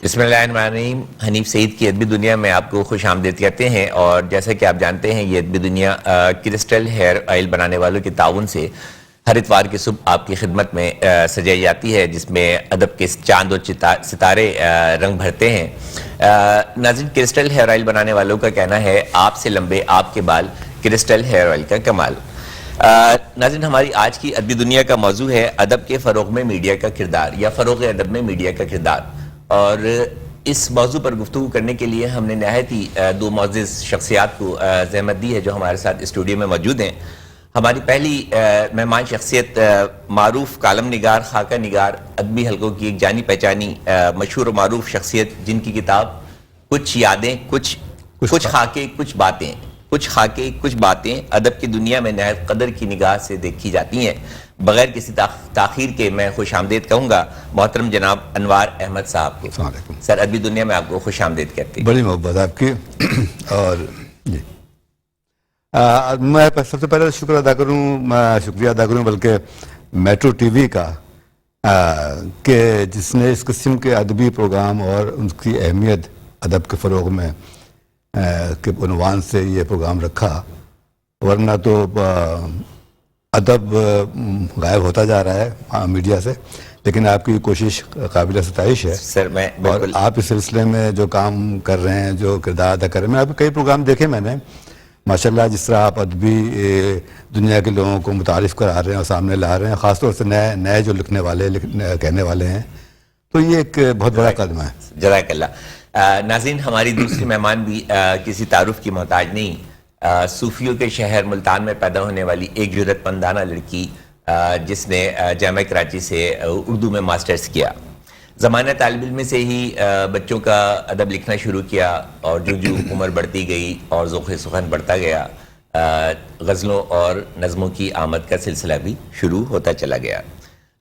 بسم اللہ الرحمن الرحیم. حنیف سعید کی ادبی دنیا میں آپ کو خوش آمدید کہتے ہیں. اور جیسا کہ آپ جانتے ہیں یہ ادبی دنیا کرسٹل ہیئر آئل بنانے والوں کے تعاون سے ہر اتوار کی صبح آپ کی خدمت میں سجائی جاتی ہے، جس میں ادب کے چاند اور ستارے رنگ بھرتے ہیں. ناظرین، کرسٹل ہیئر آئل بنانے والوں کا کہنا ہے آپ سے لمبے آپ کے بال، کرسٹل ہیئر آئل کا کمال. ناظرین، ہماری آج کی ادبی دنیا کا موضوع ہے ادب کے فروغ میں میڈیا کا کردار، یا فروغ ادب میں میڈیا کا کردار. اور اس موضوع پر گفتگو کرنے کے لیے ہم نے نہایت ہی دو معزز شخصیات کو زحمت دی ہے جو ہمارے ساتھ اسٹوڈیو میں موجود ہیں. ہماری پہلی مہمان شخصیت معروف کالم نگار، خاکہ نگار، ادبی حلقوں کی ایک جانی پہچانی مشہور و معروف شخصیت، جن کی کتاب کچھ یادیں کچھ خاکے کچھ باتیں، کچھ خاکے کچھ باتیں ادب کی دنیا میں نہایت قدر کی نگاہ سے دیکھی جاتی ہیں. بغیر کسی تاخیر کے میں خوش آمدید کہوں گا محترم جناب انوار احمد صاحب کو. السلام علیکم سر، ادبی دنیا میں آپ کو خوش آمدید کہتے ہیں. بڑی محبت آپ کی. اور جی میں سب سے پہلے شکریہ ادا کروں بلکہ میٹرو ٹی وی کا کہ جس نے اس قسم کے ادبی پروگرام اور ان کی اہمیت ادب کے فروغ میں کے عنوان سے یہ پروگرام رکھا. ورنہ تو ادب غائب ہوتا جا رہا ہے میڈیا سے، لیکن آپ کی کوشش قابل ستائش ہے. سر میں اور آپ اس سلسلے میں جو کام کر رہے ہیں، جو کردار ادا کر رہے ہیں، میں آپ کئی پروگرام دیکھے میں نے. ماشاءاللہ جس طرح آپ ادبی دنیا کے لوگوں کو متعارف کرا رہے ہیں اور سامنے لا رہے ہیں، خاص طور سے نئے جو لکھنے والے کہنے والے ہیں، تو یہ ایک بہت بڑا قدم ہے. جزاک اللہ. ناظرین، ہماری دوسری مہمان بھی کسی تعارف کی محتاج نہیں. صوفیوں کے شہر ملتان میں پیدا ہونے والی ایک جرأت مندانہ لڑکی جس نے جامعہ کراچی سے اردو میں ماسٹرز کیا. زمانہ طالب علم سے ہی بچوں کا ادب لکھنا شروع کیا، اور جو عمر بڑھتی گئی اور ذوق سخن بڑھتا گیا، غزلوں اور نظموں کی آمد کا سلسلہ بھی شروع ہوتا چلا گیا.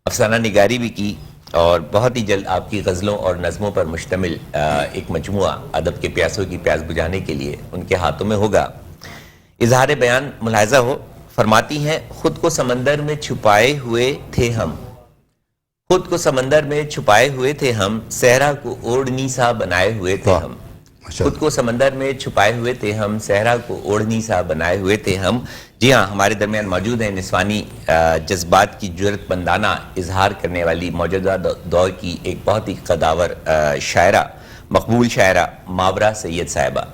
افسانہ نگاری بھی کی، اور بہت ہی جلد آپ کی غزلوں اور نظموں پر مشتمل ایک مجموعہ ادب کے پیاسوں کی پیاس بجھانے کے لیے ان کے ہاتھوں میں ہوگا. اظہار بیان ملاحظہ ہو، فرماتی ہیں خود کو سمندر میں چھپائے ہوئے تھے ہم، خود کو سمندر میں چھپائے ہوئے تھے ہم، صحرا کو اوڑھنی سا بنائے ہوئے تھے ہم. خود کو سمندر میں چھپائے ہوئے تھے ہم، صحرا کو اوڑھنی سا بنائے ہوئے تھے ہم. جی ہاں، ہمارے درمیان موجود ہیں نسوانی جذبات کی جرأت مندانہ اظہار کرنے والی موجودہ دور کی ایک بہت ہی قداور شاعرہ، مقبول شاعرہ ماورا سید صاحبہ.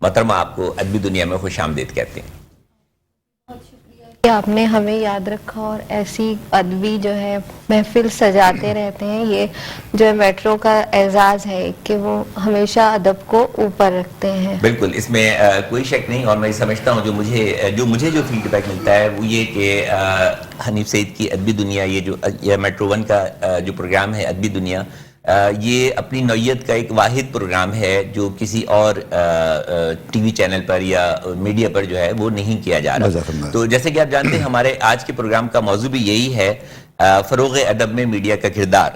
محترمہ، آپ کو ادبی دنیا میں خوش آمدید کہتے ہیں. بہت شکریہ کہ آپ نے ہمیں یاد رکھا اور ایسی ادبی جو ہے محفل سجاتے رہتے ہیں. یہ جو ہے میٹرو کا اعزاز ہے کہ وہ ہمیشہ ادب کو اوپر رکھتے ہیں. بالکل، اس میں کوئی شک نہیں. اور میں سمجھتا ہوں جو مجھے فیڈ بیک ملتا ہے وہ یہ کہ حنیف سعید کی ادبی دنیا، یہ میٹرو ون کا جو پروگرام ہے ادبی دنیا، یہ اپنی نوعیت کا ایک واحد پروگرام ہے جو کسی اور ٹی وی چینل پر یا میڈیا پر جو ہے وہ نہیں کیا جا رہا. تو جیسے کہ آپ جانتے ہیں ہمارے آج کے پروگرام کا موضوع بھی یہی ہے، فروغ ادب میں میڈیا کا کردار.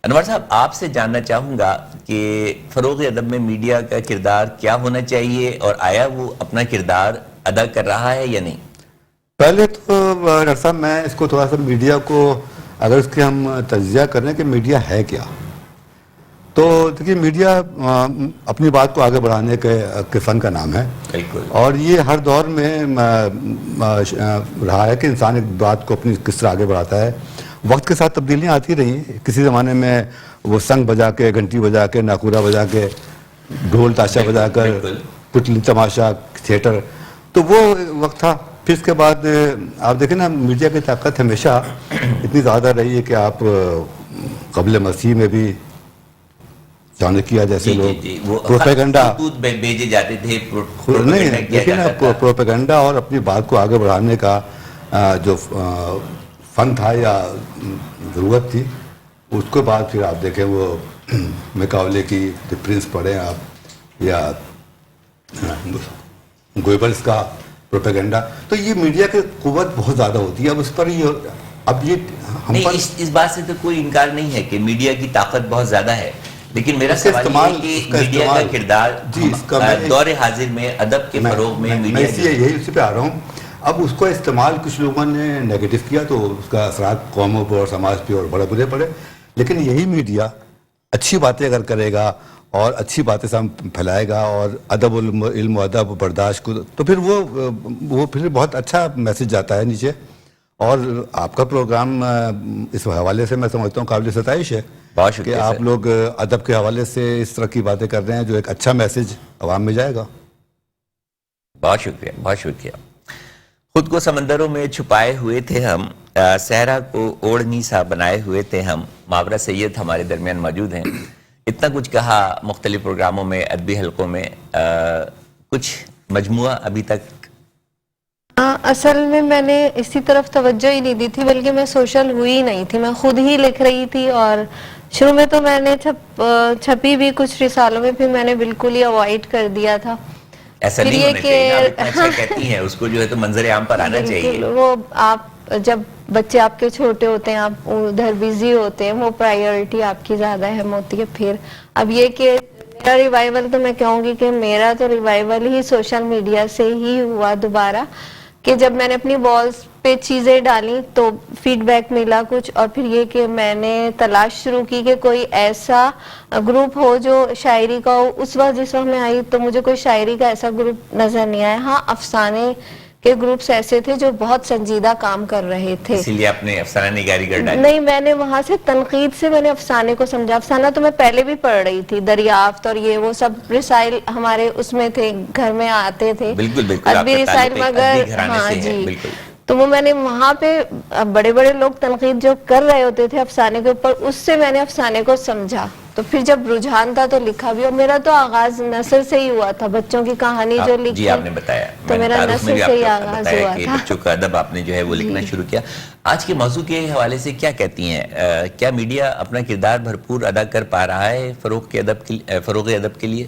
انور صاحب، آپ سے جاننا چاہوں گا کہ فروغ ادب میں میڈیا کا کردار کیا ہونا چاہیے، اور آیا وہ اپنا کردار ادا کر رہا ہے یا نہیں؟ پہلے تو ڈاکٹر صاحب میں اس کو تھوڑا سا میڈیا کو اگر اس کے ہم تجزیہ کریں کہ میڈیا ہے کیا، تو دیکھیے میڈیا اپنی بات کو آگے بڑھانے کے فن کا نام ہے. بالکل. اور یہ ہر دور میں رہا ہے کہ انسان ایک بات کو اپنی کس طرح آگے بڑھاتا ہے. وقت کے ساتھ تبدیلیاں آتی رہی. کسی زمانے میں وہ سنگ بجا کے، گھنٹی بجا کے، ناکورا بجا کے، ڈھول تاشا بجا کر، پتلی تماشا، تھیٹر، تو وہ وقت تھا. پھر اس کے بعد آپ دیکھیں نا، میڈیا کی طاقت ہمیشہ اتنی زیادہ رہی ہے کہ آپ قبل مسیح میں بھی چانکیہ جیسے لوگ پروپیگنڈا بھیجے جاتے تھے. نہیں دیکھیں نا، پروپیگنڈا اور اپنی بات کو آگے بڑھانے کا جو فن تھا یا ضرورت تھی، اس کے بعد پھر آپ دیکھیں وہ میکاولے کی دی پرنس پڑھیں آپ، یا گوئبلس کا پروپیگنڈا. تو یہ میڈیا کی قوت بہت زیادہ ہوتی ہے. اب اس پر یہ ہم پر اس بات سے تو کوئی انکار نہیں ہے کہ میڈیا کی طاقت بہت زیادہ ہے، لیکن میرا سوال یہ ہے کہ میڈیا کا کردار دور حاضر میں ادب کے فروغ میں یہی اسی پہ آ رہا ہوں. اب اس کو استعمال کچھ لوگوں نے نیگیٹو کیا تو اس کا اثرات قوموں پر اور سماج پہ اور بڑے برے پڑے. لیکن یہی میڈیا اچھی باتیں اگر کرے گا اور اچھی باتیں پھیلائے گا اور ادب علم و ادب و برداشت کو، تو پھر وہ پھر بہت اچھا میسج جاتا ہے نیچے. اور آپ کا پروگرام اس حوالے سے میں سمجھتا ہوں قابل ستائش ہے بہت کہ شکریہ آپ لوگ ادب کے حوالے سے اس طرح کی باتیں کر رہے ہیں جو ایک اچھا میسج عوام میں جائے گا. بہت شکریہ، بہت شکریہ. خود کو سمندروں میں چھپائے ہوئے تھے ہم، صحرا کو اوڑھنی سا بنائے ہوئے تھے ہم. ماورا سید ہمارے درمیان موجود ہیں. اتنا کچھ کہا مختلف پروگراموں میں، ادبی حلقوں میں. کچھ مجموعہ ابھی تک؟ اصل میں نے اسی طرف توجہ ہی نہیں دی تھی، بلکہ میں سوشل ہوئی نہیں تھی، میں خود ہی لکھ رہی تھی. اور شروع میں تو میں نے چھپی بھی کچھ رسالوں میں، پھر میں نے بالکل ہی اوائڈ کر دیا تھا. ایسا نہیں ہونا چاہیے نا، آپ اتنا اچھا کہتی ہیں، اس کو جو ہے تو منظر عام پر آنا چاہیے. وہ آپ جب بچے آپ کے چھوٹے ہوتے ہیں، آپ ادھر بیزی ہوتے ہیں، وہ پرائیورٹی آپ کی زیادہ اہم ہوتی ہے. پھر اب یہ کہ میرا ریوائول، تو میں کہوں گی کہ میرا تو ریوائول ہی سوشل میڈیا سے ہی ہوا دوبارہ، کہ جب میں نے اپنی والز پہ چیزیں ڈالی تو فیڈ بیک ملا کچھ. اور پھر یہ کہ میں نے تلاش شروع کی کہ کوئی ایسا گروپ ہو جو شاعری کا ہو. اس وقت جس وقت میں آئی تو مجھے کوئی شاعری کا ایسا گروپ نظر نہیں آیا. ہاں، افسانے کے گروپس ایسے تھے جو بہت سنجیدہ کام کر رہے تھے. اسی لیے آپ نے افسانہ نگاری کر ڈالی؟ نہیں، میں نے وہاں سے تنقید سے میں نے افسانے کو سمجھا. افسانہ تو میں پہلے بھی پڑھ رہی تھی، دریافت اور یہ وہ سب رسائل ہمارے اس میں تھے، گھر میں آتے تھے. بالکل بالکل، ادبی رسائل، مگر ہاں جی، تو وہ میں نے وہاں پہ بڑے بڑے لوگ تنقید جو کر رہے ہوتے تھے افسانے کے اوپر، اس سے میں نے افسانے کو سمجھا. تو پھر جب رجحان تھا تو لکھا بھی. اور میرا تو آغاز نثر سے ہی ہوا تھا، بچوں کی کہانی جو لکھی. جی، آپ نے بتایا، تو میرا نثر سے ہی آغاز ہوا تھا. بچوں کا ادب آپ نے جو ہے وہ لکھنا شروع کیا. آج کے موضوع کے حوالے سے کیا کہتی ہیں؟ کیا میڈیا اپنا کردار بھرپور ادا کر پا رہا ہے فروغ ادب کے لیے؟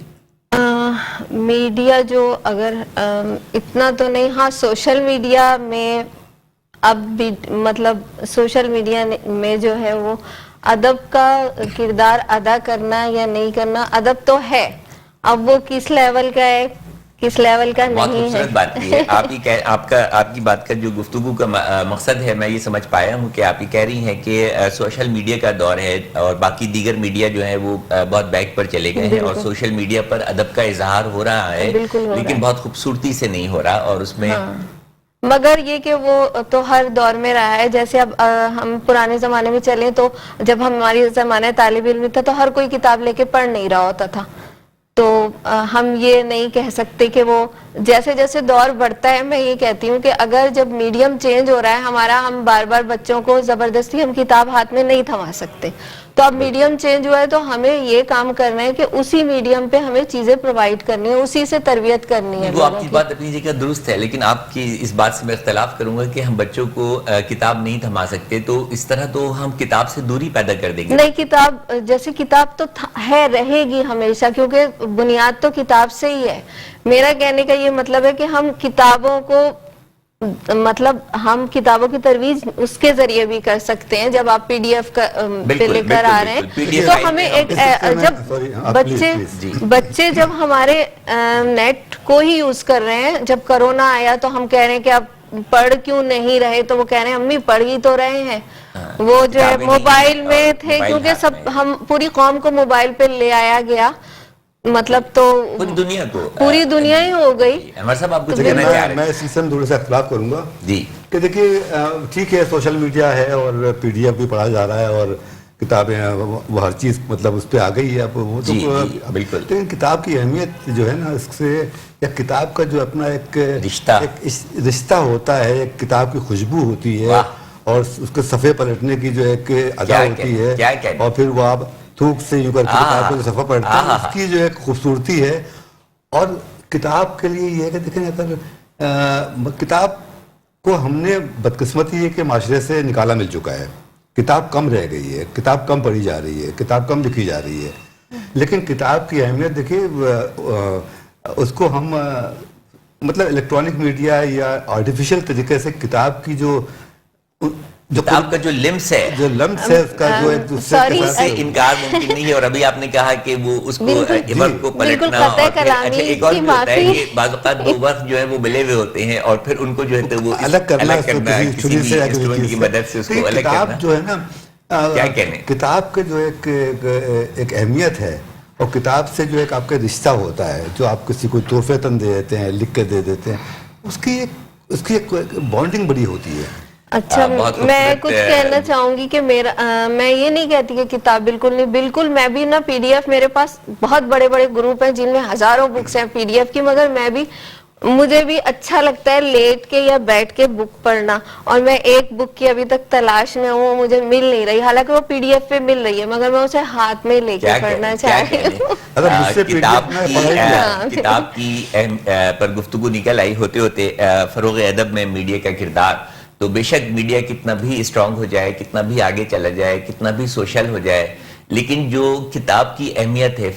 میڈیا جو اگر اتنا تو نہیں، ہاں سوشل میڈیا میں اب بھی مطلب سوشل میڈیا میں جو ہے وہ ادب کا کردار ادا کرنا یا نہیں کرنا، ادب تو ہے، اب وہ کس لیول کا ہے کس لیول کا بہت نہیں ہے. خوبصورت بات کی ہے آپ کی بات کا جو گفتگو کا مقصد ہے، میں یہ سمجھ پایا ہوں کہ آپ یہ کہہ رہی ہیں کہ سوشل میڈیا کا دور ہے اور باقی دیگر میڈیا جو ہے وہ بہت بیک پر چلے گئے ہیں، اور سوشل میڈیا پر ادب کا اظہار ہو رہا ہے، لیکن بہت خوبصورتی سے نہیں ہو رہا. اور اس میں مگر یہ کہ وہ تو ہر دور میں رہا ہے. جیسے اب ہم پرانے زمانے میں چلیں تو جب ہماری زمانہ طالب علم تھا تو ہر کوئی کتاب لے کے پڑھ نہیں رہا ہوتا تھا. تو ہم یہ نہیں کہہ سکتے کہ وہ جیسے جیسے دور بڑھتا ہے، میں یہ کہتی ہوں کہ اگر جب میڈیم چینج ہو رہا ہے ہمارا، ہم بار بار بچوں کو زبردستی ہم کتاب ہاتھ میں نہیں تھما سکتے. تو اب میڈیم چینج ہوا ہے تو ہمیں یہ کام کرنا ہے کہ اسی میڈیم پہ ہمیں چیزیں پرووائڈ کرنی ہے، اسی سے تربیت کرنی ہے. وہ آپ کی بات اپنی جگہ درست ہے، لیکن آپ کی اس بات سے میں اختلاف کروں گا کہ ہم بچوں کو کتاب نہیں تھما سکتے. تو اس طرح تو ہم کتاب سے دوری پیدا کر دیں گے. نہیں، کتاب جیسے کتاب تو ہے، رہے گی ہمیشہ، کیونکہ بنیاد تو کتاب سے ہی ہے. میرا کہنے کا یہ مطلب ہے کہ ہم کتابوں کو مطلب ہم کتابوں کی ترویج اس کے ذریعے بھی کر سکتے ہیں. جب آپ پی ڈی ایف پہ لے کر آ رہے ہیں تو ہمیں ایک جب بچے جب ہمارے نیٹ کو ہی یوز کر رہے ہیں، جب کرونا آیا تو ہم کہہ رہے ہیں کہ آپ پڑھ کیوں نہیں رہے، تو وہ کہہ رہے ہیں امی پڑھ ہی تو رہے ہیں. وہ جو ہے موبائل میں تھے، کیونکہ سب ہم پوری قوم کو موبائل پہ لے آیا گیا، مطلب تو پوری دنیا ہی ہو گئی. صاحب آپ کچھ کہنا چاہ رہے ہیں؟ میں اس سلسلے میں تھوڑا سا اختلاف کروں گا جی، کہ دیکھیے ٹھیک ہے سوشل میڈیا ہے اور پی ڈی ایف بھی پڑھا جا رہا ہے اور کتابیں وہ ہر چیز مطلب اس پہ آ گئی ہے. اب وہ تو بالکل، لیکن کتاب کی اہمیت جو ہے نا، اس سے ایک کتاب کا جو اپنا ایک رشتہ ہوتا ہے، ایک کتاب کی خوشبو ہوتی ہے، اور اس کے صفحے پلٹنے کی جو ایک ادا ہوتی ہے، اور پھر وہ آپ تھوک سے یوں کر کے کتاب کو جو صفحہ پڑھتے ہیں، اس کی جو ایک خوبصورتی ہے. اور کتاب کے لیے یہ ہے کہ دیکھیں، اگر کتاب کو ہم نے بدقسمتی ہے کہ معاشرے سے نکالا مل چکا ہے، کتاب کم رہ گئی ہے، کتاب کم پڑھی جا رہی ہے، کتاب کم لکھی جا رہی ہے. لیکن کتاب کی اہمیت دیکھیے، اس کو ہم مطلب الیکٹرانک میڈیا یا آرٹیفیشل طریقے سے کتاب کی جو کتاب کا جو لمس ہے، اس کا جو ایک دوسرے کے سے انکار ممکن نہیں ہے. اور ابھی آپ نے کہا کہ وہ اس کو ورق کو پلٹنا، اور پھر اچھا ایک اور بھی ہوتا ہے کہ بعض اوقات دو ورق جو ہے وہ ملے ہوئے ہوتے ہیں اور پھر ان کو جو ہے تو وہ الگ کرنا کسی بھی انسٹرومنٹ کی مدد سے اس کو الگ کرنا. کتاب جو ہے نا، کیا کہنے. کتاب کے جو ایک اہمیت ہے اور کتاب سے جو ایک آپ کا رشتہ ہوتا ہے جو آپ کسی کو تحفےً دے دیتے ہیں, لکھ کے دے دیتے ہیں, اس کی ایک بانڈنگ بڑی ہوتی ہے. اچھا میں کچھ کہنا چاہوں گی کہ میں یہ نہیں کہتی کہ کتاب بالکل نہیں, بالکل میں بھی نا پی ڈی ایف, میرے پاس بہت بڑے بڑے گروپ ہیں جن میں ہزاروں بکس ہیں پی ڈی ایف کی, مگر مجھے بھی اچھا لگتا ہے لیٹ کے یا بیٹھ کے بک پڑھنا, اور میں ایک بک کی ابھی تک تلاش میں ہوں, مجھے مل نہیں رہی, حالانکہ وہ پی ڈی ایف پہ مل رہی ہے مگر میں اسے ہاتھ میں لے کے پڑھنا چاہ رہی ہوں. کتاب کی پر گفتگو نکل آئی ہوتے ہوتے فروغ ادب میں میڈیا کا کردار, تو بے شک میڈیا کتنا بھی اسٹرانگ ہو جائے, کتنا بھی آگے چلا جائے, کتنا بھی سوشل ہو جائے, لیکن جو کتاب کی اہمیت ہے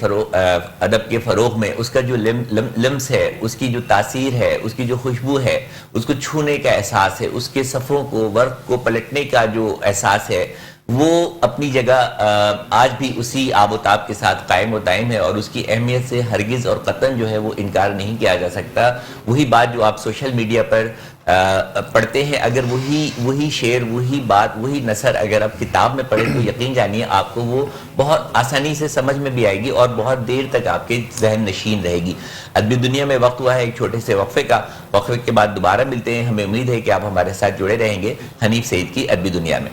ادب کے فروغ میں, اس کا جو لمس ہے, اس کی جو تاثیر ہے, اس کی جو خوشبو ہے, اس کو چھونے کا احساس ہے, اس کے صفحوں کو, ورق کو پلٹنے کا جو احساس ہے, وہ اپنی جگہ آج بھی اسی آب و تاب کے ساتھ قائم و دائم ہے, اور اس کی اہمیت سے ہرگز اور قطعاً جو ہے وہ انکار نہیں کیا جا سکتا. وہی بات جو آپ سوشل میڈیا پر پڑھتے ہیں, اگر وہی شعر, وہی بات, وہی نثر اگر آپ کتاب میں پڑھیں تو یقین جانیے آپ کو وہ بہت آسانی سے سمجھ میں بھی آئے گی اور بہت دیر تک آپ کے ذہن نشین رہے گی. ادبی دنیا میں وقت ہوا ہے ایک چھوٹے سے وقفے کا, وقفے کے بعد دوبارہ ملتے ہیں. ہمیں امید ہے کہ آپ ہمارے ساتھ جڑے رہیں گے حنیف سعید کی ادبی دنیا میں.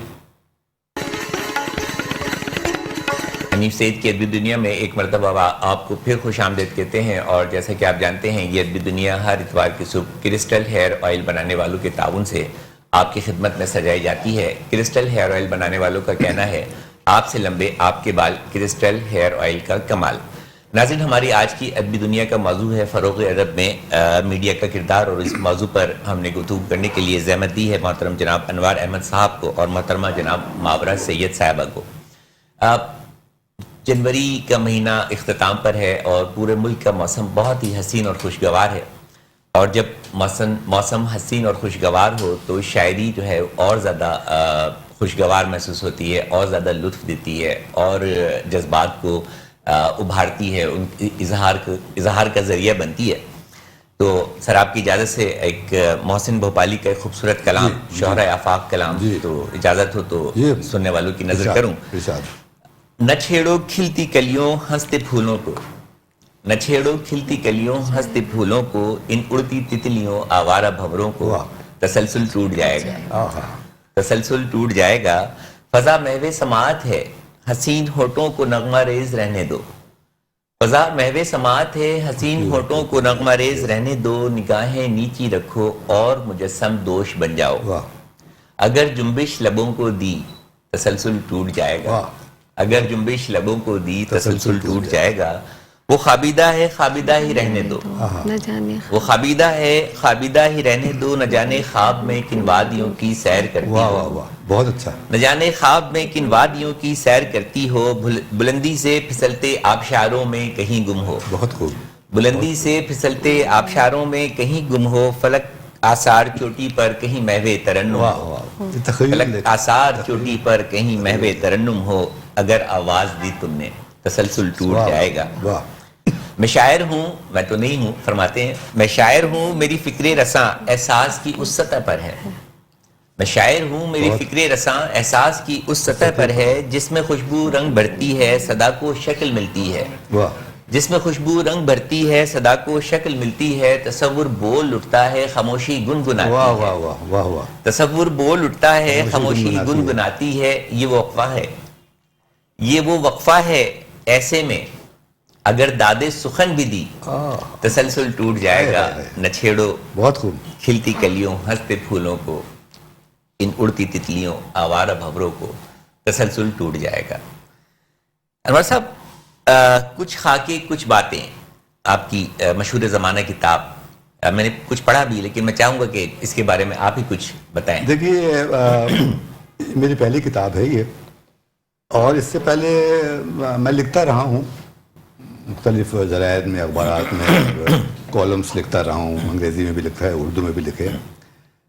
حنیف سعید کی ادبی دنیا میں ایک مرتبہ آپ کو پھر خوش آمدید کہتے ہیں, اور جیسا کہ آپ جانتے ہیں یہ ادبی دنیا ہر اتوار کی صبح کرسٹل ہیئر آئل بنانے والوں کے تعاون سے آپ کی خدمت میں سجائی جاتی ہے. کرسٹل ہیئر آئل بنانے والوں کا کہنا ہے آپ سے لمبے آپ کے بال, کرسٹل ہیئر آئل کا کمال. ناظرین, ہماری آج کی ادبی دنیا کا موضوع ہے فروغ ادب میں میڈیا کا کردار, اور اس موضوع پر ہم نے گفتگو کرنے کے لیے زحمت دی ہے محترم جناب انوار احمد صاحب کو اور محترمہ جناب ماورہ سید صاحبہ کو. جنوری کا مہینہ اختتام پر ہے اور پورے ملک کا موسم بہت ہی حسین اور خوشگوار ہے, اور جب موسم حسین اور خوشگوار ہو تو شاعری جو ہے اور زیادہ خوشگوار محسوس ہوتی ہے, اور زیادہ لطف دیتی ہے, اور جذبات کو ابھارتی ہے, ان اظہار کا ذریعہ بنتی ہے. تو سر آپ کی اجازت سے ایک محسن بھوپالی کا ایک خوبصورت کلام, شہرۂ آفاق کلام, تو اجازت ہو تو سننے والوں کی نظر کروں. نہ چھیڑو کھلتی کلیوں ہنستے پھولوں کو, نہ چھیڑو کھلتی کلیوں ہنستے پھولوں کو, ان اڑتی تتلیوں آوارہ بھنوروں کو, تسلسل ٹوٹ جائے گا, تسلسل ٹوٹ جائے گا. فضا محو سماعت ہے حسین ہونٹوں کو نغمہ ریز رہنے دو, فضا محو سماعت ہے حسین ہونٹوں کو نغمہ ریز رہنے دو, نگاہیں نیچی رکھو اور مجسم دوش بن جاؤ. اگر جنبش لبوں کو دی تسلسل ٹوٹ جائے گا, اگر جنبش لبوں کو دی تسلسل ٹوٹ جائے گا. وہ خابیدہ ہے خابیدہ ہی رہنے دو, وہ خابیدہ ہے خابیدہ ہی رہنے دو, نہ جانے خواب میں کن وادیوں کی سیر کرتی ہو, بہت اچھا, نہ جانے خواب میں کن وادیوں کی سیر کرتی ہو, بلندی سے پھسلتے آبشاروں میں کہیں گم ہو, بہت خوب, بلندی سے پھسلتے آبشاروں میں کہیں گم ہو, فلک آثار چوٹی پر کہیں محو ترنم ہو, فلک آثار چوٹی پر کہیں محو ترنم ہو, اگر آواز دی تم نے تسلسل ٹوٹ جائے گا. میں شاعر ہوں, میں تو نہیں ہوں, فرماتے ہیں میں شاعر ہوں میری فکر رساں احساس کی اس سطح پر ہے, میں شاعر ہوں میری فکر رساں احساس کی اس سطح پر ہے, جس میں خوشبو رنگ بھرتی ہے صدا کو شکل ملتی ہے, جس میں خوشبو رنگ بھرتی ہے صدا کو شکل ملتی ہے, تصور بول اٹھتا ہے خاموشی گنگناتی ہے, تصور بول اٹھتا ہے خاموشی گنگناتی ہے. یہ وہ وقفہ ہے, یہ وہ وقفہ ہے, ایسے میں اگر دادے سخن بھی دی تسلسل ٹوٹ جائے گا. نہ چھیڑو بہت خوب کھلتی کلیوں ہنستے پھولوں کو, ان اڑتی تتلیوں آوارہ بھنوروں کو, تسلسل ٹوٹ جائے گا. انور صاحب, کچھ خاکے کچھ باتیں, آپ کی مشہور زمانہ کتاب, میں نے کچھ پڑھا بھی لیکن میں چاہوں گا کہ اس کے بارے میں آپ ہی کچھ بتائیں. دیکھیے, میری پہلی کتاب ہے یہ, اور اس سے پہلے میں لکھتا رہا ہوں مختلف ذرائع میں, اخبارات میں کالمس لکھتا رہا ہوں, انگریزی میں بھی لکھا ہے, اردو میں بھی لکھے,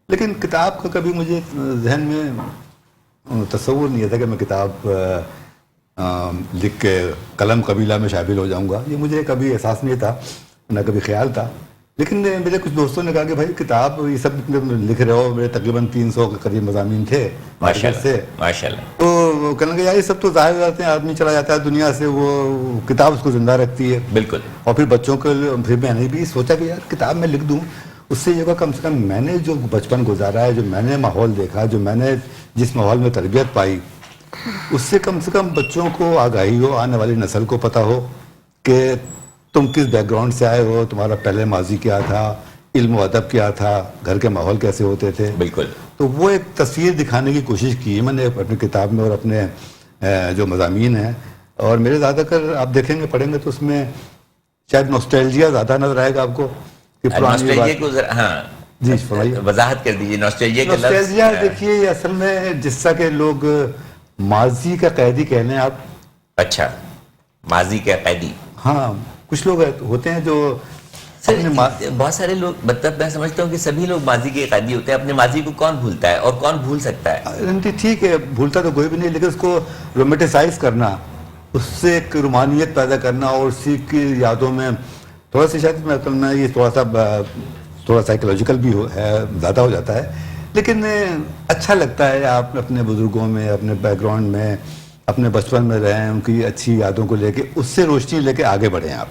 لیکن کتاب کا کبھی مجھے ذہن میں تصور نہیں تھا کہ میں کتاب لکھ کے قلم قبیلہ میں شامل ہو جاؤں گا. یہ مجھے کبھی احساس نہیں تھا, نہ کبھی خیال تھا. لیکن میرے کچھ دوستوں نے کہا کہ بھائی کتاب یہ سب لکھ رہے ہو, میرے تقریباً 300 کے قریب مضامین تھے سے, ماشاءاللہ. تو وہ کہنے لگے یار یہ سب تو ظاہر ہو جاتے ہیں, آدمی چلا جاتا ہے دنیا سے, وہ کتاب اس کو زندہ رکھتی ہے. بالکل. اور پھر بچوں کے پھر میں نے بھی سوچا کہ یار کتاب میں لکھ دوں, اس سے یہ ہوگا کم سے کم میں نے جو بچپن گزارا ہے, جو میں نے ماحول دیکھا, جو میں نے جس ماحول میں تربیت پائی, اس سے کم بچوں کو آگاہی ہو, آنے والی نسل کو پتہ ہو کہ تم کس بیک گراؤنڈ سے آئے ہو, تمہارا پہلے ماضی کیا تھا, علم و ادب کیا تھا, گھر کے ماحول کیسے ہوتے تھے. بالکل. تو وہ ایک تصویر دکھانے کی کوشش کی میں نے اپنی کتاب میں اور اپنے جو مضامین ہیں. اور میرے زیادہ کر آپ دیکھیں گے پڑھیں گے تو اس میں شاید نوسٹیلجیا زیادہ نظر آئے گا آپ کو کہ نوسٹیلجیا کو ہاں جی فرمائیے, وضاحت کر دیجیے. نوسٹیلجیا کا نوسٹیلجیا دیکھیے یہ اصل میں جس طرح کے لوگ ماضی کا قیدی کہہ لیں آپ. اچھا, ماضی کا قیدی. ہاں کچھ لوگ ہوتے ہیں جو بہت سارے لوگ, مطلب میں سمجھتا ہوں کہ سبھی لوگ ماضی کے قیدی ہوتے ہیں. اپنے ماضی کو کون بھولتا ہے اور کون بھول سکتا ہے؟ ٹھیک ہے, بھولتا تو کوئی بھی نہیں, لیکن اس کو رومیٹیسائز کرنا, اس سے ایک رومانیت پیدا کرنا اور اسی کی یادوں میں تھوڑا سی شاید میں یہ تھوڑا سائیکولوجیکل بھی ہے, زیادہ ہو جاتا ہے, لیکن اچھا لگتا ہے. آپ اپنے بزرگوں میں, اپنے بیک گراؤنڈ میں, اپنے بچپن میں رہیں, ان کی اچھی یادوں کو لے کے اس سے روشنی لے کے آگے بڑھیں. آپ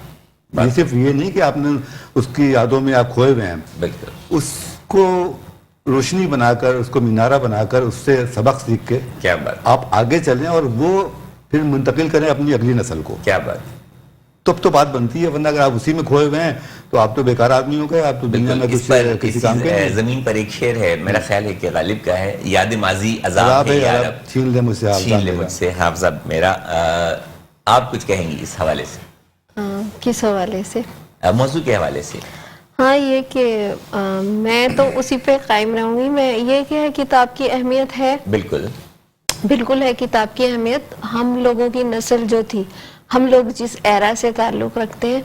صرف یہ نہیں کہ آپ نے اس کی یادوں میں آپ کھوئے ہوئے ہیں, بالکل اس کو روشنی بنا کر, اس کو مینارہ بنا کر, اس سے سبق سیکھ کے کیا بات آپ آگے چلیں اور وہ پھر منتقل کریں اپنی اگلی نسل کو. کیا بات. تب تو بات بنتی ہے, ورنہ اگر آپ اسی میں کھوئے ہوئے ہیں تو آپ تو بیکار آدمی ہو گئے, آپ تو دنیا میں کسی کام کے. زمین پر ایک شعر ہے, میرا خیال ہے کہ غالب کا ہے, یاد ماضی عذاب ہے یا رب, چھین لے مجھ سے, چھین لے مجھ سے حافظہ میرا. آپ کچھ کہیں گی اس حوالے سے؟ کس حوالے سے؟ موضوع کے حوالے سے. ہاں یہ کہ میں تو اسی پہ قائم رہوں گی. میں یہ کہ کتاب کی اہمیت ہے, بالکل بالکل ہے کتاب کی اہمیت. ہم لوگوں کی نسل جو تھی, ہم لوگ جس ایرا سے تعلق رکھتے ہیں,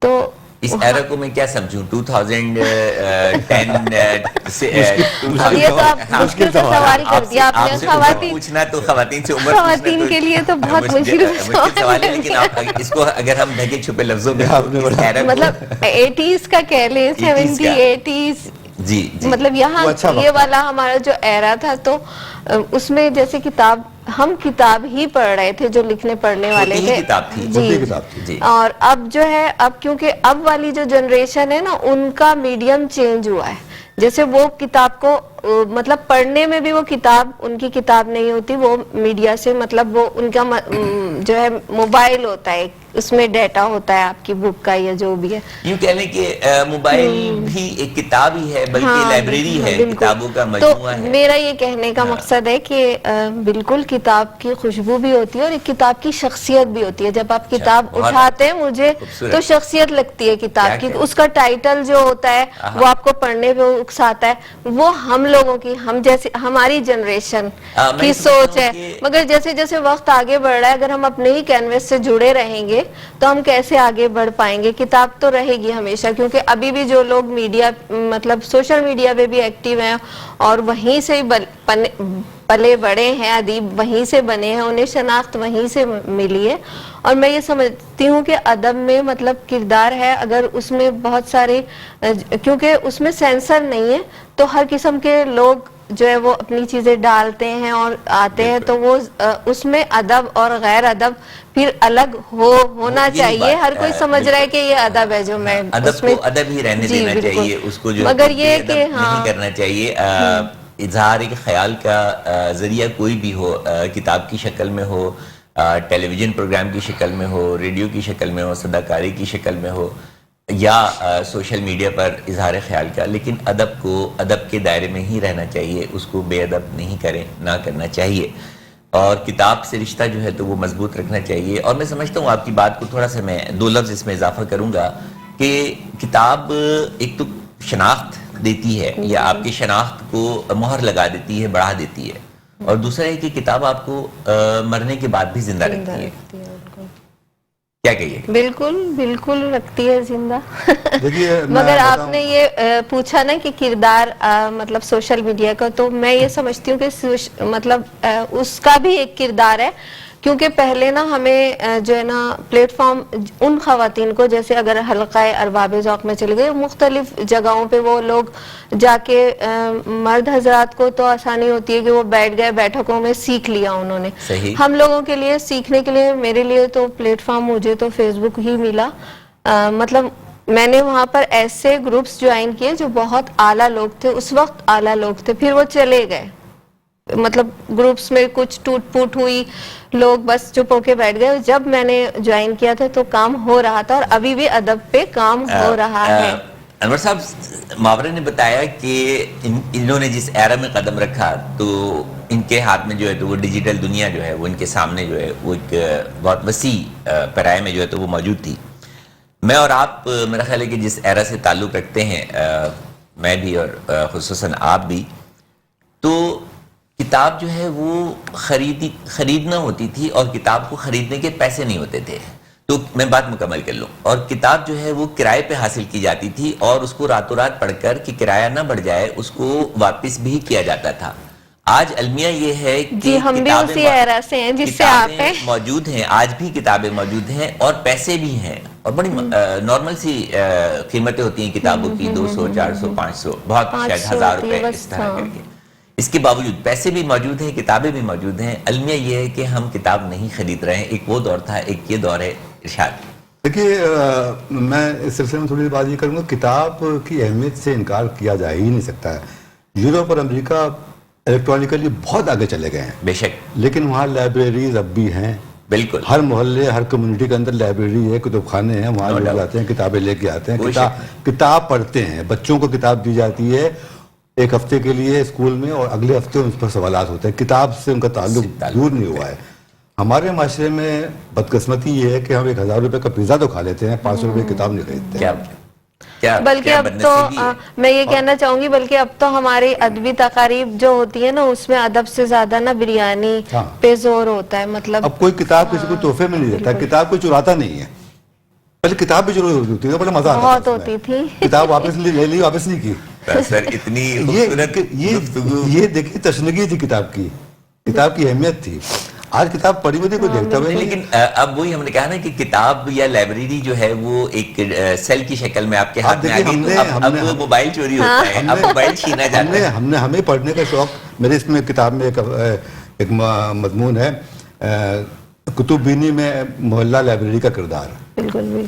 تو اس ایرا کو میں کیا سمجھوں 2010 سے یہ تو آپ مشکل سے سوال کر دیا آپ نے. خواتین پوچھنا تو خواتین سے عمر خواتین کے لیے تو بہت مشکل سوال ہے, لیکن آپ اس کو اگر ہم ڈھکے چھپے لفظوں میں مطلب 80s کا کہہ لیں, 70 80s, جی مطلب یہاں یہ والا ہمارا جو ایرا تھا, تو اس میں جیسے کتاب, ہم کتاب ہی پڑھ رہے تھے, جو لکھنے پڑھنے والے تھے. کتاب تھی جی. اور اب جو ہے, اب کیونکہ اب والی جو جنریشن ہے نا, ان کا میڈیم چینج ہوا ہے. جیسے وہ کتاب کو مطلب پڑھنے میں بھی وہ کتاب ان کی کتاب نہیں ہوتی, وہ میڈیا سے مطلب وہ ان کا جو ہے موبائل ہوتا ہے, اس میں ڈیٹا ہوتا ہے آپ کی بک کا یا جو بھی ہے. یوں کہہ لیں کہ موبائل بھی ایک کتاب ہی ہے, بلکہ لائبریری ہے, کتابوں کا مجموعہ ہے. میرا یہ کہنے کا مقصد ہے کہ بالکل کتاب کی خوشبو بھی ہوتی ہے اور ایک کتاب کی شخصیت بھی ہوتی ہے. جب آپ کتاب اٹھاتے ہیں, مجھے تو شخصیت لگتی ہے کتاب کی. اس کا ٹائٹل جو ہوتا ہے وہ آپ کو پڑھنے پہ اکساتا ہے, وہ ہم لوگوں کی, ہم جیسے ہماری جنریشن کی سوچ ہے. مگر جیسے جیسے وقت آگے بڑھ رہا ہے, اگر ہم اپنے ہی کینوس سے جڑے رہیں گے تو ہم کیسے آگے بڑھ پائیں گے. کتاب تو رہے گی ہمیشہ, کیونکہ ابھی بھی جو لوگ میڈیا مطلب سوشل میڈیا پہ بھی ایکٹیو ہیں اور وہیں سے پلے بڑے ہیں, ادیب وہیں سے بنے ہیں, انہیں شناخت وہیں سے ملی ہے. اور میں یہ سمجھتی ہوں کہ ادب میں مطلب کردار ہے, اگر اس میں بہت سارے, کیونکہ اس میں سینسر نہیں ہے, تو ہر قسم کے لوگ جو ہے وہ اپنی چیزیں ڈالتے ہیں اور آتے ہیں, تو وہ اس میں ادب اور غیر ادب پھر الگ ہونا چاہیے. ہر کوئی سمجھ رہا ہے کہ یہ ادب ہے, جو میں ادب کو ادب ہی رہنے دینا چاہیے, اس کو جو مگر یہ کہ نہیں کرنا چاہیے. اظہار خیال کا ذریعہ کوئی بھی ہو, کتاب کی شکل میں ہو, ٹیلی ویژن پروگرام کی شکل میں ہو, ریڈیو کی شکل میں ہو, صداکاری کی شکل میں ہو, یا سوشل میڈیا پر اظہار خیال کا, لیکن ادب کو ادب کے دائرے میں ہی رہنا چاہیے, اس کو بے ادب نہیں نہ کرنا چاہیے. اور کتاب سے رشتہ جو ہے تو وہ مضبوط رکھنا چاہیے. اور میں سمجھتا ہوں آپ کی بات کو تھوڑا سا میں 2 لفظ اس میں اضافہ کروں گا کہ کتاب ایک تو شناخت دیتی ہے, یا آپ کی شناخت کو مہر لگا دیتی ہے, بڑھا دیتی ہے, اور دوسرا ہے کہ کتاب آپ کو مرنے کے بعد بھی زندہ رکھتی ہے. کیا کہیے؟ بالکل بالکل رکھتی ہے زندہ. مگر آپ نے یہ پوچھا نا کہ کردار مطلب سوشل میڈیا کا, تو میں یہ سمجھتی ہوں کہ مطلب اس کا بھی ایک کردار ہے, کیونکہ پہلے نا ہمیں جو ہے نا پلیٹ فارم ان خواتین کو، جیسے اگر حلقہ ارباب ذوق میں چلے گئے، مختلف جگہوں پہ وہ لوگ جا کے مرد حضرات کو تو آسانی ہوتی ہے کہ وہ بیٹھ گئے، بیٹھکوں میں سیکھ لیا انہوں نے. صحیح. ہم لوگوں کے لیے سیکھنے کے لیے، میرے لیے تو پلیٹ فارم مجھے تو فیس بک ہی ملا. مطلب میں نے وہاں پر ایسے گروپس جوائن کیے جو بہت اعلیٰ لوگ تھے، اس وقت اعلیٰ لوگ تھے، پھر وہ چلے گئے. مطلب گروپس میں کچھ ٹوٹ پوٹ ہوئی، لوگ بس چپ ہو کے بیٹھ گئے. جب میں نے جوائن کیا تھا تو کام ہو رہا تھا، اور ابھی بھی ادب پہ کام ہو رہا ہے. انور صاحب، ماورا نے بتایا کہ انہوں نے جس ایرا میں قدم رکھا تو ان کے ہاتھ میں جو ہے تو وہ ڈیجیٹل دنیا جو ہے وہ ان کے سامنے جو ہے وہ ایک بہت وسیع پیرائے میں جو ہے تو وہ موجود تھی. میں اور آپ میرا خیال ہے کہ جس ایرا سے تعلق رکھتے ہیں، میں بھی اور خصوصاً آپ بھی، تو کتاب جو ہے وہ خریدنا ہوتی تھی، اور کتاب کو خریدنے کے پیسے نہیں ہوتے تھے. تو میں بات مکمل کر لوں. اور کتاب جو ہے وہ کرائے پہ حاصل کی جاتی تھی، اور اس کو راتوں رات پڑھ کر کہ کرایہ نہ بڑھ جائے اس کو واپس بھی کیا جاتا تھا. آج المیہ یہ ہے کہ ہم بھی اسی ایرا سے ہیں جس سے آپ ہیں. موجود ہیں، آج بھی کتابیں موجود ہیں، اور پیسے بھی ہیں، اور بڑی نارمل سی قیمتیں ہوتی ہیں کتابوں کی، 200 400 500 بہت شاید 1000 روپے اس طرح کر کے. اس کے باوجود پیسے بھی موجود ہیں، کتابیں بھی موجود ہیں. المیہ یہ ہے کہ ہم کتاب نہیں خرید رہے ہیں. ایک وہ دور تھا، ایک یہ دور ہے. ارشاد. دیکھیے، میں اس سلسلے میں تھوڑی سی بات یہ کروں گا. کتاب کی اہمیت سے انکار کیا جا ہی نہیں سکتا ہے. یورپ اور امریکہ الیکٹرانکلی بہت آگے چلے گئے ہیں، بے شک، لیکن وہاں لائبریریز اب بھی ہیں. بالکل. ہر محلے، ہر کمیونٹی کے اندر لائبریری ہے، کتب خانے ہیں، وہاں لوگ جاتے ہیں، کتابیں لے کے آتے ہیں، کتاب پڑھتے ہیں. بچوں کو کتاب دی جاتی ہے ایک ہفتے کے لیے اسکول میں، اور اگلے ہفتے ان پر سوالات ہوتے ہیں. کتاب سے ان کا تعلق دور نہیں ہوا ہے. ہمارے معاشرے میں بدقسمتی یہ ہے کہ ہم 1000 روپے کا پیزا تو کھا لیتے ہیں، 500 روپے کی کتاب نہیں خریدتے. بلکہ اب تو میں یہ کہنا چاہوں گی، بلکہ اب تو ہماری ادبی تقاریب جو ہوتی ہے نا، اس میں ادب سے زیادہ نا بریانی پہ زور ہوتا ہے. مطلب اب کوئی کتاب کسی کو تحفے میں نہیں دیتا، کتاب کوئی چراتا نہیں ہے. پہلے کتاب بھی چوری ہوتی تھی، بڑا مزہ آتا بہت ہوتی تھی. کتاب واپس لے لی، واپس نہیں کی. سر اتنی یہ دیکھیے تشنگی تھی کتاب کی، کتاب کی اہمیت تھی. آج کتاب پڑھی ہوئی کوئی دیکھتا ہوئے. لیکن اب وہی ہم نے کہا نا کہ کتاب یا لائبریری جو ہے وہ ایک سیل کی شکل میں آپ کے ہاتھ میں آ گئی. اب موبائل چوری ہوتا ہے، اب موبائل چھینا جاتا ہے. ہمیں پڑھنے کا شوق. میرے اس میں کتاب میں ایک مضمون ہے، کتب بینی میں محلہ لائبریری کا کردار.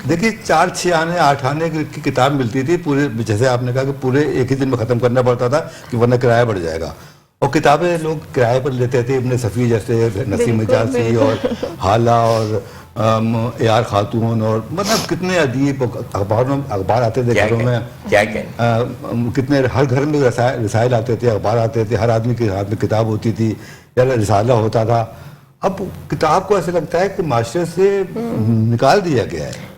دیکھیے 4 6 آنے 8 آنے کی کتاب ملتی تھی پورے، جیسے آپ نے کہا کہ پورے ایک ہی دن میں ختم کرنا پڑتا تھا کہ ورنہ کرایہ بڑھ جائے گا. اور کتابیں لوگ کرائے پر لیتے تھے. ابن صفی جیسے، نسیم مجاسی اور حالہ اور AR خاتون، اور مطلب کتنے ادیب. اخبار آتے تھے گھروں میں، کتنے ہر گھر میں رسائل آتے تھے، اخبار آتے تھے، ہر آدمی کے ہاتھ میں کتاب ہوتی تھی یا رسالہ ہوتا تھا. اب کتاب کو ایسے لگتا ہے کہ معاشرے سے نکال دیا گیا ہے.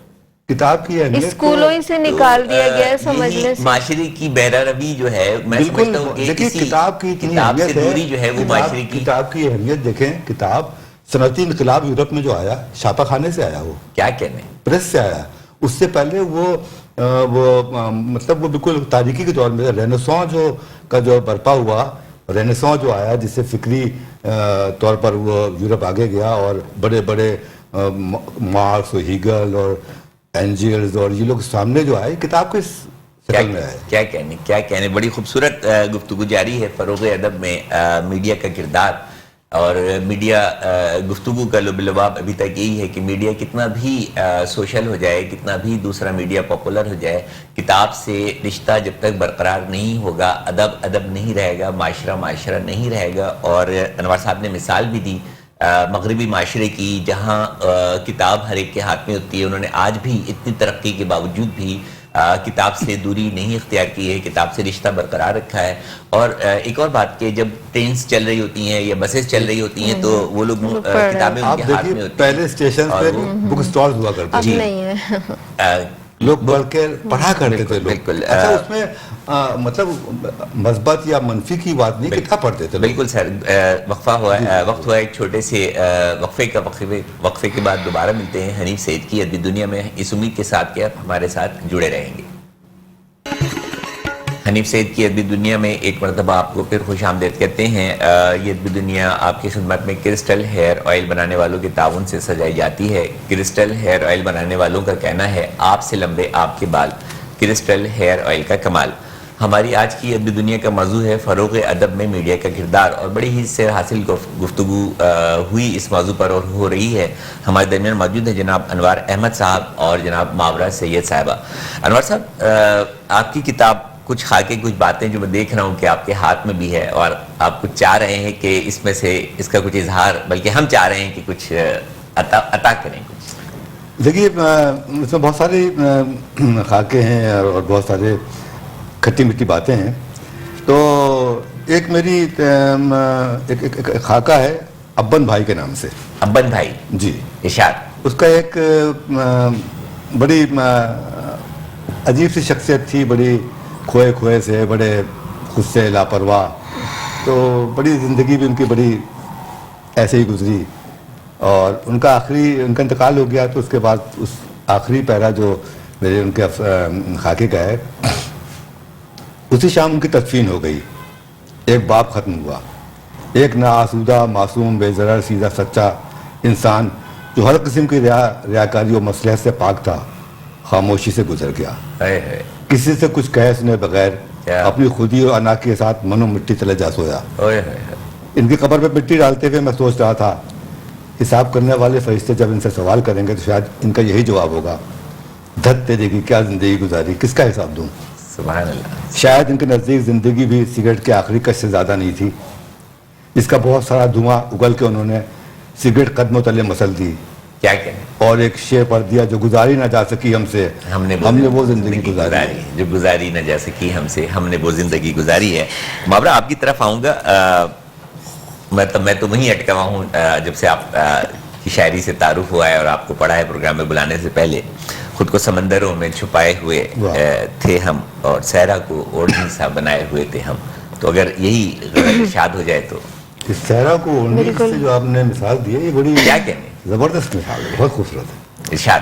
کتاب کی اہمیت اسکولوں سے نکال دیا گیا ہے سمجھنے سے. معاشرے کی بیرہ روی جو ہے، میں سمجھتا ہوں کہ دیکھیے کتاب کی اتنی اہمیت ہے جو ہے وہ معاشرے کی. کتاب کی اہمیت دیکھیں. کتاب صنعتی انقلاب یورپ میں جو آیا، چھاپہ خانے سے آیا، وہ کیا کہنے، پریس سے آیا. اس سے پہلے وہ مطلب وہ بالکل تاریخی کے دور میں رینیسانس جو برپا ہوا، رینیسانس جو آیا، جس سے فکری طور پر وہ یورپ آگے گیا، اور بڑے بڑے مارکس اور ہیگل اور اینجلز اور یہ لوگ سامنے جو آئے، کتاب کے شکل میں آئے. کیا کہنے. بڑی خوبصورت گفتگو جاری ہے فروغ ادب میں میڈیا کا کردار. اور میڈیا گفتگو کا لب لباب ابھی تک یہی ہے کہ میڈیا کتنا بھی سوشل ہو جائے، کتنا بھی دوسرا میڈیا پاپولر ہو جائے، کتاب سے رشتہ جب تک برقرار نہیں ہوگا، ادب نہیں رہے گا، معاشرہ نہیں رہے گا. اور انور صاحب نے مثال بھی دی مغربی معاشرے کی، جہاں کتاب ہر ایک کے ہاتھ میں ہوتی ہے. انہوں نے آج بھی اتنی ترقی کے باوجود بھی کتاب سے دوری نہیں اختیار کی ہے، کتاب سے رشتہ برقرار رکھا ہے. اور ایک اور بات کہ جب ٹرینز چل رہی ہوتی ہیں یا بسیں چل رہی ہوتی ہیں تو وہ لوگ کتابیں ان کے ہاتھ میں ہوتی ہیں. پہلے اسٹیشن پہ بک سٹالز ہوا کرتے اب نہیں ہے. لوگ پڑھ کے پڑھا کرتے تھے. بالکل. اچھا، اس میں مطلب مثبت یا منفی کی بات نہیں، کتاب پڑھتے تھے. بالکل سر. وقت ہوا ایک چھوٹے سے وقفے کے بعد دوبارہ ملتے ہیں حنیف سعید کی ادبی دنیا میں، اس امید کے ساتھ کہ آپ ہمارے ساتھ جڑے رہیں گے. حنیف سعید کی ادبی دنیا میں ایک مرتبہ آپ کو پھر خوش آمدید کہتے ہیں. یہ ادبی دنیا آپ کی خدمت میں کرسٹل ہیئر آئل بنانے والوں کے تعاون سے سجائی جاتی ہے. کرسٹل ہیئر آئل بنانے والوں کا کہنا ہے آپ سے لمبے آپ کے بال. کرسٹل ہیئر آئل کا کمال. ہماری آج کی ادبی دنیا کا موضوع ہے فروغ ادب میں میڈیا کا کردار, اور بڑی ہی سے حاصل گفتگو ہوئی اس موضوع پر اور ہو رہی ہے. ہمارے درمیان موجود ہے جناب انوار احمد صاحب اور جناب ماورا سید صاحبہ. انوار صاحب, آپ کی کتاب کچھ خاکے کچھ باتیں جو میں دیکھ رہا ہوں کہ آپ کے ہاتھ میں بھی ہے, اور آپ کچھ چاہ رہے ہیں کہ اس میں سے اس کا کچھ اظہار, بلکہ ہم چاہ رہے ہیں کہ کچھ عطا کریں کچھ. دیکھیے اس میں بہت سارے خاکے ہیں اور بہت سارے کھٹی میٹھی باتیں ہیں. تو ایک میری ایک خاکہ ہے ابن بھائی کے نام سے. ابن بھائی جی, ارشاد. اس کا ایک بڑی عجیب سی شخصیت تھی, بڑی کھوئے سے, بڑے خود سے لاپرواہ. تو بڑی زندگی بھی ان کی بڑی ایسے ہی گزری, اور ان کا انتقال ہو گیا. تو اس کے بعد اس آخری پیرا جو میرے ان کے خاکے کا ہے, اسی شام ان کی تدفین ہو گئی. ایک باپ ختم ہوا, ایک ناآسودہ معصوم بے ضرر سیدھا سچا انسان جو ہر قسم کی ریاکاری و مصلحت سے پاک تھا, خاموشی سے گزر گیا. کسی سے کچھ کہے سنے بغیر اپنی خودی اور انا کے ساتھ منو مٹی تلے جا سویا. ان کی قبر پہ مٹی ڈالتے ہوئے میں سوچ رہا تھا, حساب کرنے والے فرشتے جب ان سے سوال کریں گے تو شاید ان کا یہی جواب ہوگا, دھت تیرے کی کیا زندگی گزاری, کس کا حساب دوں. سبحان اللہ. شاید ان کے نزدیک زندگی بھی سگریٹ کے آخری کش سے زیادہ نہیں تھی, جس کا بہت سارا دھواں اگل کے انہوں نے سگریٹ قدموں تلے مسل دی. کیا کہیں, اور ایک شے پر دیا جو گزاری نہ جا سکی ہم سے, ہم نے وہ زندگی گزاری جو گزاری نہ جا سکی ہم سے, ہم نے وہ زندگی گزاری ہے. ماورا آپ کی طرف آؤں گا. میں تو وہیں اٹکا ہوا ہوں جب سے آپ کی شاعری سے تعارف ہوا ہے اور آپ کو پڑھا ہے پروگرام میں بلانے سے پہلے. خود کو سمندروں میں چھپائے ہوئے تھے ہم, اور صحرا کو اوڑھنی سا بنائے ہوئے تھے ہم. تو اگر یہی ارشاد ہو جائے تو. اس صحرا کو اوڑھنی سے جو آپ نے مثال دی ہے, یہ بڑی کیا کہنے, زبردست مثال ہے, بہت خوبصورت ہے. ارشاد.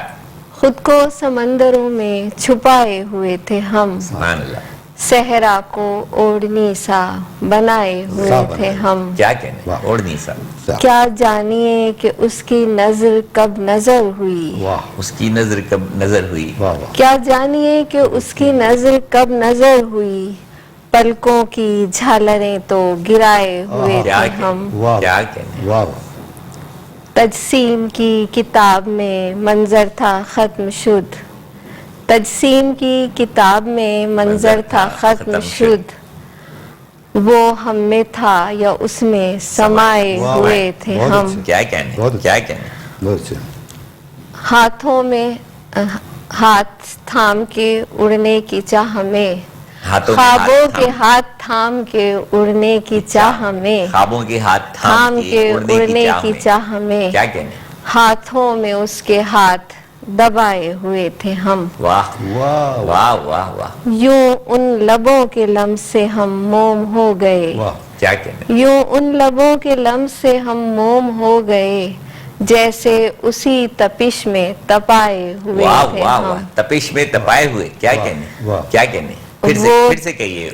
خود کو سمندروں میں چھپائے ہوئے تھے ہم, سبحان اللہ. صحرا کو اوڑھنی سا بنائے ہوئے تھے ہم. کیا کہنے, اوڑھنی سا. کیا جانیے کہ اس کی نظر کب نظر ہوئی, اس کی نظر کب نظر ہوئی. کیا جانیے کہ اس کی نظر کب نظر ہوئی, پلکوں کی جھالریں تو گرائے ہوئے تھے ہم. کیا کہنے. تجسیم کی کتاب میں منظر تھا ختم شد, تجسیم کی کتاب میں منظر تھا ختم شد, وہ ہم میں تھا یا اس میں سمائے ہوئے تھے ہم. کیا کہنے, کیا کہنے. ہاتھوں میں ہاتھ تھام کے اڑنے کی چاہ ہمیں, خوابوں کے ہاتھ تھام کے اڑنے کی چاہ ہمیں, خوابوں کے ہاتھ تھام کے اڑنے کی چاہ ہمیں. کیا کہنے. ہاتھوں میں اس کے ہاتھ دبائے ہوئے تھے ہم. واہ واہ واہ واہ واہ. یوں ان لبوں کے لمس سے ہم موم ہو گئے. کیا کہنے. یوں ان لبوں کے لمس سے ہم موم ہو گئے, جیسے اسی تپش میں تپائے ہوئے تھے ہم. تپش میں تپائے ہوئے. کیا کہنے, کیا کہنے. پھر سے کہیے.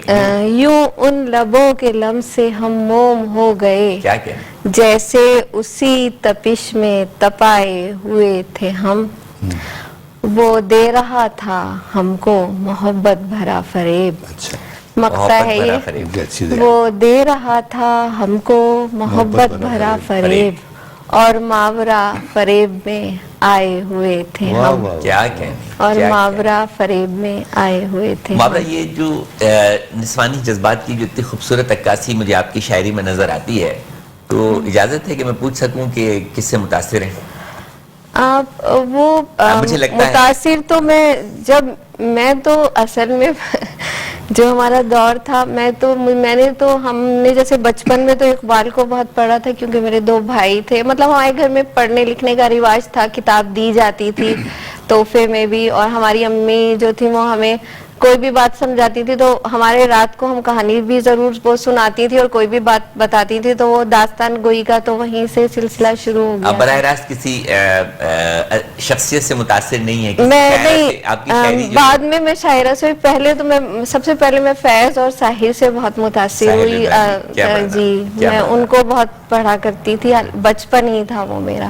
یوں ان لبوں کے لمس سے ہم موم ہو گئے, کیا کہنے. جیسے اسی تپش میں تپائے ہوئے تھے ہم. وہ دے رہا تھا ہم کو محبت بھرا فریب. مقطع ہے یہ. وہ دے رہا تھا ہم کو محبت بھرا فریب, اور ماورا فریب میں آئے ہوئے تھے ہم. کیا کہنے. اور ماورا فریب میں آئے ہوئے تھے. ماورا, یہ جو نسوانی جذبات کی جو اتنی خوبصورت عکاسی مجھے آپ کی شاعری میں نظر آتی ہے, تو اجازت ہے کہ میں پوچھ سکوں کہ کس سے متاثر ہیں آپ؟ وہ متاثر تو میں تو اصل میں جو ہمارا دور تھا, میں نے تو ہم نے جیسے بچپن میں تو اقبال کو بہت پڑھا تھا, کیونکہ میرے 2 بھائی تھے. مطلب ہمارے گھر میں پڑھنے لکھنے کا رواج تھا, کتاب دی جاتی تھی تحفے میں بھی, اور ہماری امی جو تھی وہ ہمیں کوئی بھی بات سمجھاتی تھی تو ہمارے رات کو ہم کہانی بھی ضرور وہ سناتی تھی، اور کوئی بھی بات بتاتی تھی تو وہ داستان گوئی کا تو وہیں سے سلسلہ شروع ہو گیا. آپ براہ راست کسی شخصیت سے متاثر نہیں ہے؟ میں نہیں، بعد میں میں شاعرہ سے پہلے تو میں سب سے پہلے میں فیض اور ساحر سے بہت متاثر ہوئی. جی میں ان کو بہت پڑھا کرتی تھی، بچپن ہی تھا وہ میرا.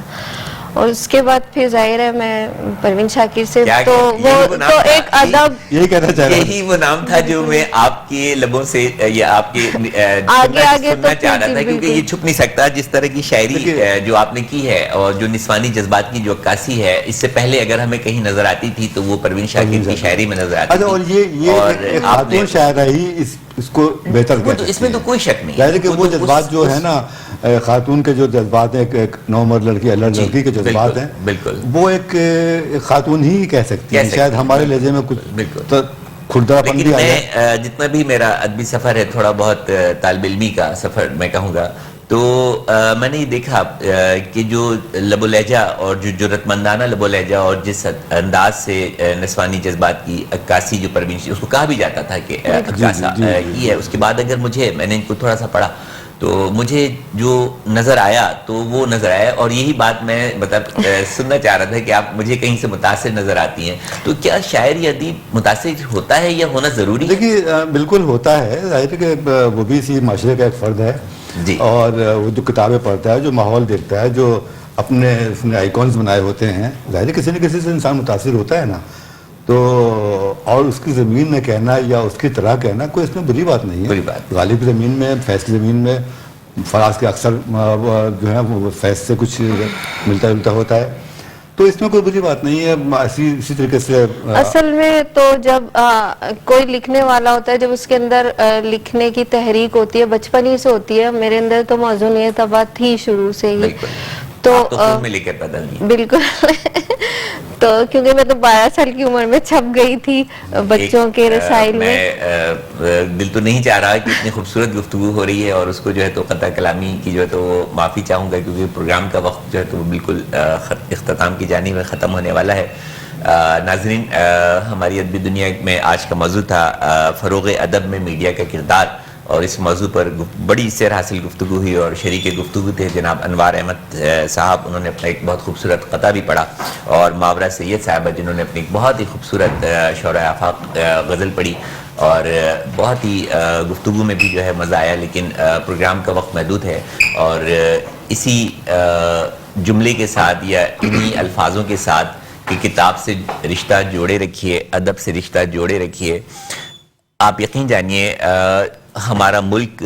اور اس کے بعد پھر ظاہر ہے میں پروین شاکر سے تو وہ تو ایک ادب، یہی وہ نام تھا جو میں آپ کے لبوں سے یا آپ کے سننا چاہ رہا تھا، کیونکہ یہ چھپ نہیں سکتا جس طرح کی شاعری جو آپ نے کی ہے اور جو نسوانی جذبات کی جو عکاسی ہے، اس سے پہلے اگر ہمیں کہیں نظر آتی تھی تو وہ پروین شاکر کی شاعری میں نظر آتی تھی. اور یہ خاتون شاعرہ ہی اس کو بہتر کہتے ہیں. اس میں تو کوئی شک نہیں ہے کہ وہ جذبات جو ہے نا، خاتون کے جو جذبات ہیں، ایک نوعمر لڑکی لڑکی کے جذبات ہیں، بالکل وہ ایک خاتون ہی کہہ سکتی ہے. شاید ہمارے لہجے میں کچھ کھردرا پن بھی آیا. میں جتنا بھی میرا ادبی سفر ہے، تھوڑا بہت طالب علمی کا سفر میں کہوں گا، تو میں نے یہ دیکھا کہ جو لب و لہجہ اور جو جرأت مندانہ لب و لہجہ اور جس انداز سے نسوانی جذبات کی عکاسی جو پروین، اس کو کہا بھی جاتا تھا کہ عکاسہ کی ہے. اس کے بعد اگر میں نے ان کو تھوڑا سا پڑھا تو مجھے جو نظر آیا تو وہ نظر آیا. اور یہی بات میں سننا چاہ رہا تھا کہ آپ مجھے کہیں سے متاثر نظر آتی ہیں، تو کیا شاعر یا ادیب متاثر ہوتا ہے یا ہونا ضروری ہے؟ دیکھیے بالکل ہوتا ہے. ظاہر ہے کہ وہ بھی اسی معاشرے کا ایک فرد ہے جی. اور وہ جو کتابیں پڑھتا ہے، جو ماحول دیکھتا ہے، جو اپنے اس نے آئیکونز بنائے ہوتے ہیں، ظاہر ہے کسی نہ کسی سے انسان متاثر ہوتا ہے نا. تو اور اس کی زمین میں کہنا یا اس کی طرح کہنا کوئی اس میں بری بات نہیں ہے. غالب کی زمین میں، فیض کی زمین میں، فراز کے اکثر جو ہے وہ فیض سے کچھ ملتا جلتا ہوتا ہے، تو اس میں کوئی بری بات نہیں ہے. اسی طریقے سے اصل میں تو جب کوئی لکھنے والا ہوتا ہے، جب اس کے اندر لکھنے کی تحریک ہوتی ہے، بچپن ہی سے ہوتی ہے. میرے اندر تو موضوعیت بات تھی شروع سے ہی. تو میں لے کر پیدا ہوئی. بالکل. تو کیونکہ میں تو 12 سال کی عمر میں چھپ گئی تھی بچوں کے رسائل میں. دل تو نہیں چاہ رہا کہ اتنی خوبصورت گفتگو ہو رہی ہے اور اس کو جو ہے تو قطع کلامی کی جو ہے تو وہ معافی چاہوں گا، کیونکہ پروگرام کا وقت جو ہے تو وہ بالکل اختتام کی جانب میں ختم ہونے والا ہے. ناظرین، ہماری ادبی دنیا میں آج کا موضوع تھا فروغ ادب میں میڈیا کا کردار، اور اس موضوع پر بڑی سیر حاصل گفتگو ہوئی. اور شریک گفتگو تھے جناب انوار احمد صاحب، انہوں نے اپنا ایک بہت خوبصورت قطعہ بھی پڑھا، اور ماورا سید صاحبہ جنہوں نے اپنی ایک بہت ہی خوبصورت شعرۂ آفاق غزل پڑھی. اور بہت ہی گفتگو میں بھی جو ہے مزہ آیا، لیکن پروگرام کا وقت محدود ہے. اور اسی جملے کے ساتھ یا انہی الفاظوں کے ساتھ کہ کتاب سے رشتہ جوڑے رکھیے، ادب سے رشتہ جوڑے رکھیے، آپ یقین جانیے ہمارا ملک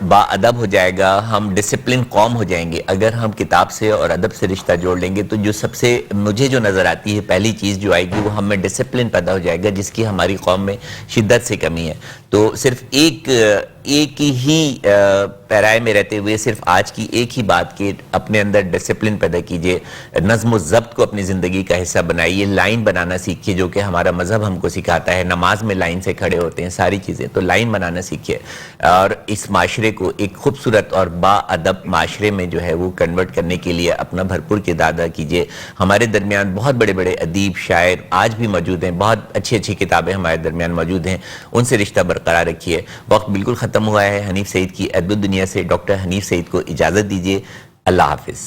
با ادب ہو جائے گا، ہم ڈسپلن قوم ہو جائیں گے اگر ہم کتاب سے اور ادب سے رشتہ جوڑ لیں گے. تو جو سب سے مجھے جو نظر آتی ہے پہلی چیز جو آئے گی وہ ہم میں ڈسپلن پیدا ہو جائے گا، جس کی ہماری قوم میں شدت سے کمی ہے. تو صرف ایک ہی پیرائے میں رہتے ہوئے صرف آج کی ایک ہی بات کہ اپنے اندر ڈسپلن پیدا کیجئے، نظم و ضبط کو اپنی زندگی کا حصہ بنائیے، لائن بنانا سیکھیے جو کہ ہمارا مذہب ہم کو سکھاتا ہے. نماز میں لائن سے کھڑے ہوتے ہیں، ساری چیزیں، تو لائن بنانا سیکھیے اور اس معاشرے کو ایک خوبصورت اور با ادب معاشرے میں جو ہے وہ کنورٹ کرنے کے لیے اپنا بھرپور کردار ادا کیجئے. ہمارے درمیان بہت بڑے بڑے ادیب، شاعر آج بھی موجود ہیں، بہت اچھی اچھی کتابیں ہمارے درمیان موجود ہیں، ان سے رشتہ برقرار رکھیے. وقت بالکل ختم ہوا ہے. حنیف سعید کی ادبی دنیا سے ڈاکٹر حنیف سعید کو اجازت دیجیے. اللہ حافظ.